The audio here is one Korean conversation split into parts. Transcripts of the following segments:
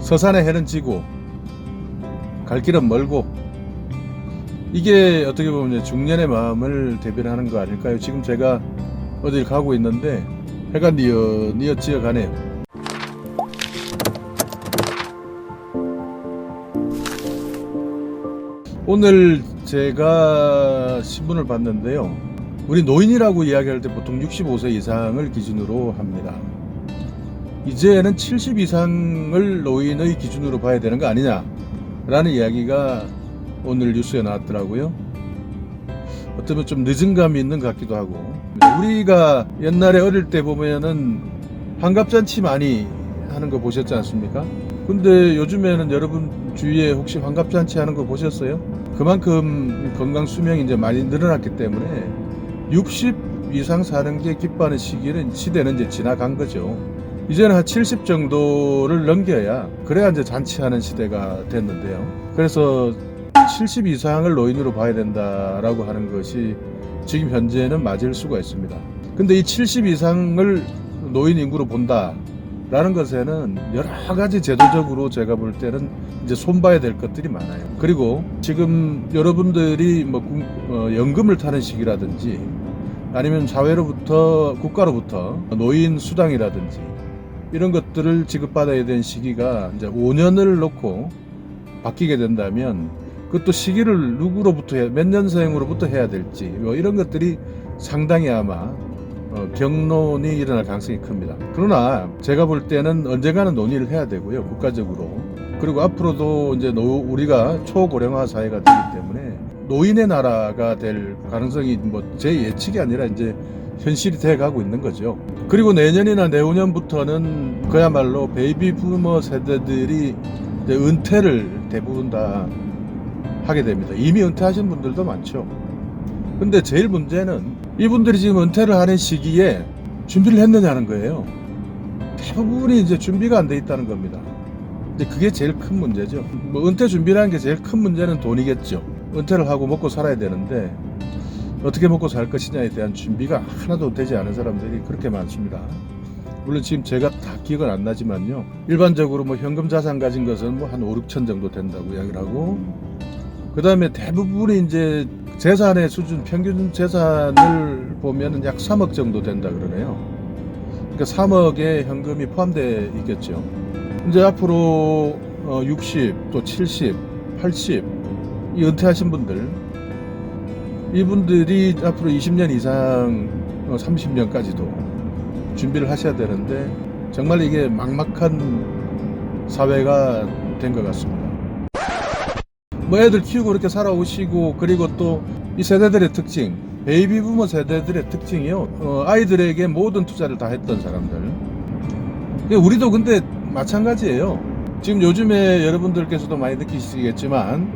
서산의 해는 지고 갈 길은 멀고, 이게 어떻게 보면 이제 중년의 마음을 대변하는 거 아닐까요? 지금 제가 어딜 가고 있는데 해가 뉘엿 지어 가네요. 오늘 제가 신문을 봤는데요, 우리 노인이라고 이야기할 때 보통 65세 이상을 기준으로 합니다. 이제는 70 이상을 노인의 기준으로 봐야 되는 거 아니냐라는 이야기가 오늘 뉴스에 나왔더라고요. 어쩌면 좀 늦은 감이 있는 것 같기도 하고, 우리가 옛날에 어릴 때 보면은 환갑잔치 많이 하는 거 보셨지 않습니까? 근데 요즘에는 여러분 주위에 혹시 환갑잔치 하는 거 보셨어요? 그만큼 건강 수명이 이제 많이 늘어났기 때문에 60 이상 사는 게 기뻐하는 시대는 이제 지나간 거죠. 이제는 한 70 정도를 넘겨야, 그래야 이제 잔치하는 시대가 됐는데요. 그래서 70 이상을 노인으로 봐야 된다라고 하는 것이 지금 현재는 맞을 수가 있습니다. 근데 이 70 이상을 노인 인구로 본다라는 것에는 여러 가지 제도적으로 제가 볼 때는 이제 손봐야 될 것들이 많아요. 그리고 지금 여러분들이 연금을 타는 시기라든지, 아니면 사회로부터, 국가로부터 노인 수당이라든지 이런 것들을 지급받아야 되는 시기가 이제 5년을 놓고 바뀌게 된다면, 그것도 시기를 누구로부터 몇 년생으로부터 해야 될지 이런 것들이 상당히 아마 경론이 일어날 가능성이 큽니다. 그러나 제가 볼 때는 언젠가는 논의를 해야 되고요, 국가적으로. 그리고 앞으로도 이제 우리가 초고령화 사회가 되기 때문에 노인의 나라가 될 가능성이 제 예측이 아니라 이제 현실이 돼 가고 있는 거죠. 그리고 내년이나 내후년부터는 그야말로 베이비 부머 세대들이 이제 은퇴를 대부분 다 하게 됩니다. 이미 은퇴하신 분들도 많죠. 근데 제일 문제는 이분들이 지금 은퇴를 하는 시기에 준비를 했느냐는 거예요. 대부분이 이제 준비가 안 돼 있다는 겁니다. 이제 그게 제일 큰 문제죠. 은퇴 준비라는 게 제일 큰 문제는 돈이겠죠. 은퇴를 하고 먹고 살아야 되는데 어떻게 먹고 살 것이냐에 대한 준비가 하나도 되지 않은 사람들이 그렇게 많습니다. 물론 지금 제가 다 기억은 안 나지만요, 일반적으로 현금 자산 가진 것은 한 5, 6천 정도 된다고 이야기를 하고, 그 다음에 대부분이 이제 재산의 수준, 평균 재산을 보면은 약 3억 정도 된다 그러네요. 그러니까 3억에 현금이 포함되어 있겠죠. 이제 앞으로 60, 또 70, 80, 이 은퇴하신 분들, 이분들이 앞으로 20년 이상, 30년까지도 준비를 하셔야 되는데, 정말 이게 막막한 사회가 된 것 같습니다. 애들 키우고 이렇게 살아오시고, 그리고 또 이 세대들의 특징, 베이비 부머 세대들의 특징이요, 아이들에게 모든 투자를 다 했던 사람들. 우리도 근데 마찬가지예요. 지금 요즘에 여러분들께서도 많이 느끼시겠지만,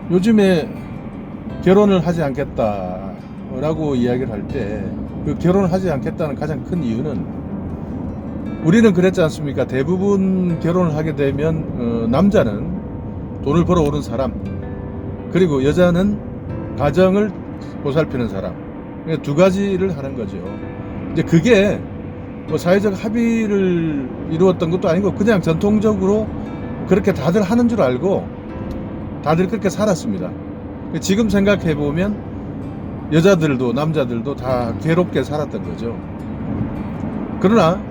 요즘에 결혼을 하지 않겠다라고 이야기를 할 때, 그 결혼을 하지 않겠다는 가장 큰 이유는, 우리는 그랬지 않습니까? 대부분 결혼을 하게 되면 남자는 돈을 벌어오는 사람, 그리고 여자는 가정을 보살피는 사람, 두 가지를 하는 거죠. 이제 그게 사회적 합의를 이루었던 것도 아니고, 그냥 전통적으로 그렇게 다들 하는 줄 알고 다들 그렇게 살았습니다. 지금 생각해 보면 여자들도 남자들도 다 괴롭게 살았던 거죠. 그러나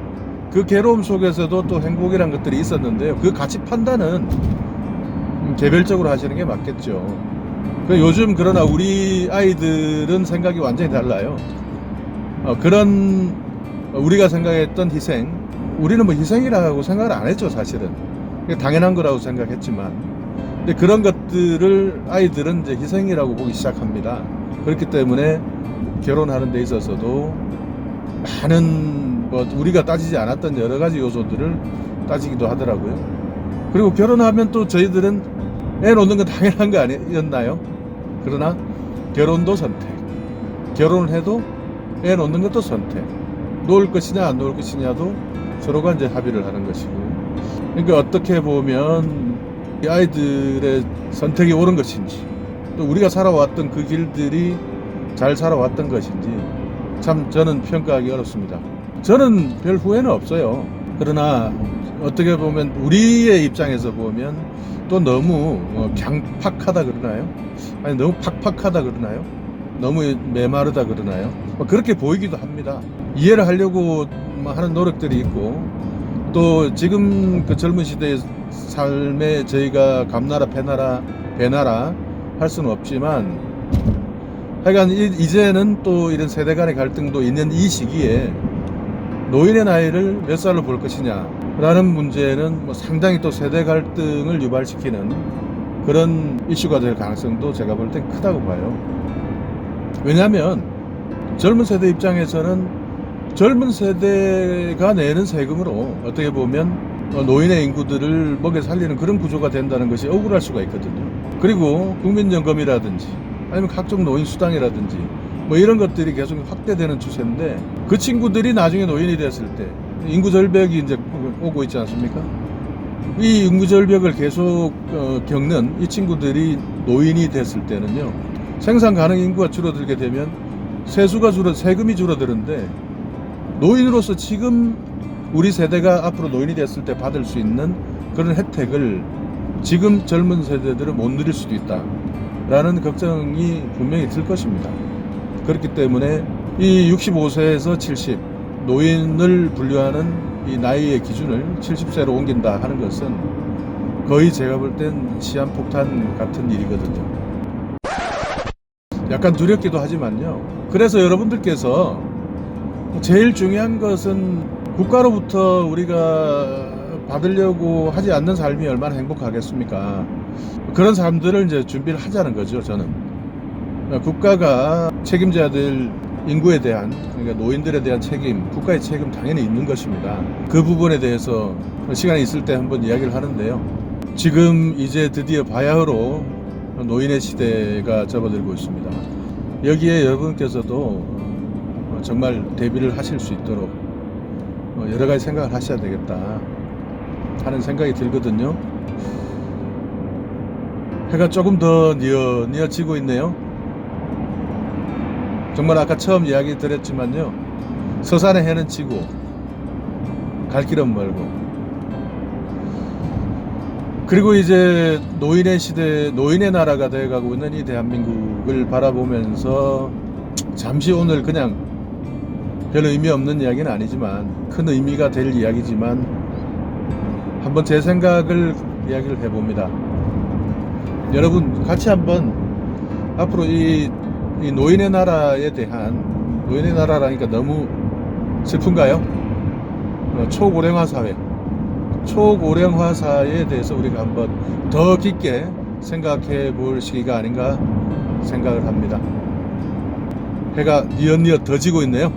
그 괴로움 속에서도 또 행복이란 것들이 있었는데요, 그 가치 판단은 개별적으로 하시는 게 맞겠죠. 요즘 그러나 우리 아이들은 생각이 완전히 달라요. 그런 우리가 생각했던 희생, 우리는 희생이라고 생각을 안 했죠, 사실은. 당연한 거라고 생각했지만, 근데 그런 것들을 아이들은 이제 희생이라고 보기 시작합니다. 그렇기 때문에 결혼하는 데 있어서도 많은 우리가 따지지 않았던 여러 가지 요소들을 따지기도 하더라고요. 그리고 결혼하면 또 저희들은 애 놓는 건 당연한 거 아니었나요? 그러나 결혼도 선택, 결혼을 해도 애 놓는 것도 선택, 놓을 것이냐 안 놓을 것이냐도 서로가 이제 합의를 하는 것이고, 그러니까 어떻게 보면 이 아이들의 선택이 옳은 것인지, 또 우리가 살아왔던 그 길들이 잘 살아왔던 것인지 참 저는 평가하기 어렵습니다. 저는 별 후회는 없어요. 그러나 어떻게 보면 우리의 입장에서 보면 또 너무 강팍하다 그러나요? 아니 너무 팍팍하다 그러나요? 너무 메마르다 그러나요? 그렇게 보이기도 합니다. 이해를 하려고 하는 노력들이 있고 또 지금 그 젊은 시대의 삶에 저희가 감나라 배나라 할 수는 없지만 하여간 이제는 또 이런 세대 간의 갈등도 있는 이 시기에 노인의 나이를 몇 살로 볼 것이냐 라는 문제는 상당히 또 세대 갈등을 유발시키는 그런 이슈가 될 가능성도 제가 볼 땐 크다고 봐요. 왜냐하면 젊은 세대 입장에서는 젊은 세대가 내는 세금으로 어떻게 보면 노인의 인구들을 먹여 살리는 그런 구조가 된다는 것이 억울할 수가 있거든요. 그리고 국민연금이라든지 아니면 각종 노인 수당이라든지 이런 것들이 계속 확대되는 추세인데 그 친구들이 나중에 노인이 됐을 때 인구 절벽이 이제 오고 있지 않습니까? 이 인구 절벽을 계속 겪는 이 친구들이 노인이 됐을 때는요, 생산 가능 인구가 줄어들게 되면 세금이 줄어드는데 노인으로서 지금 우리 세대가 앞으로 노인이 됐을 때 받을 수 있는 그런 혜택을 지금 젊은 세대들은 못 누릴 수도 있다 라는 걱정이 분명히 들 것입니다. 그렇기 때문에 이 65세에서 70 노인을 분류하는 이 나이의 기준을 70세로 옮긴다 하는 것은 거의 제가 볼 땐 시한폭탄 같은 일이거든요. 약간 두렵기도 하지만요. 그래서 여러분들께서 제일 중요한 것은 국가로부터 우리가 받으려고 하지 않는 삶이 얼마나 행복하겠습니까? 그런 사람들을 이제 준비를 하자는 거죠, 저는. 국가가 책임져야 될 인구에 대한, 그러니까 노인들에 대한 책임, 국가의 책임 당연히 있는 것입니다. 그 부분에 대해서 시간이 있을 때 한번 이야기를 하는데요. 지금 이제 드디어 바야흐로 노인의 시대가 접어들고 있습니다. 여기에 여러분께서도 정말 대비를 하실 수 있도록 여러 가지 생각을 하셔야 되겠다 하는 생각이 들거든요. 해가 조금 더 뉘어지고 있네요. 정말 아까 처음 이야기 드렸지만요, 서산의 해는 지고 갈 길은 멀고, 그리고 이제 노인의 시대, 노인의 나라가 되어가고 있는 이 대한민국을 바라보면서 잠시 오늘 그냥 별 의미 없는 이야기는 아니지만 큰 의미가 될 이야기지만 한번 제 생각을 이야기를 해봅니다. 여러분 같이 한번 앞으로 이 노인의 나라에 대한, 노인의 나라라니까 너무 슬픈가요? 초고령화 사회에 대해서 우리가 한번 더 깊게 생각해 볼 시기가 아닌가 생각을 합니다. 해가 뉘엿뉘엿 더 지고 있네요.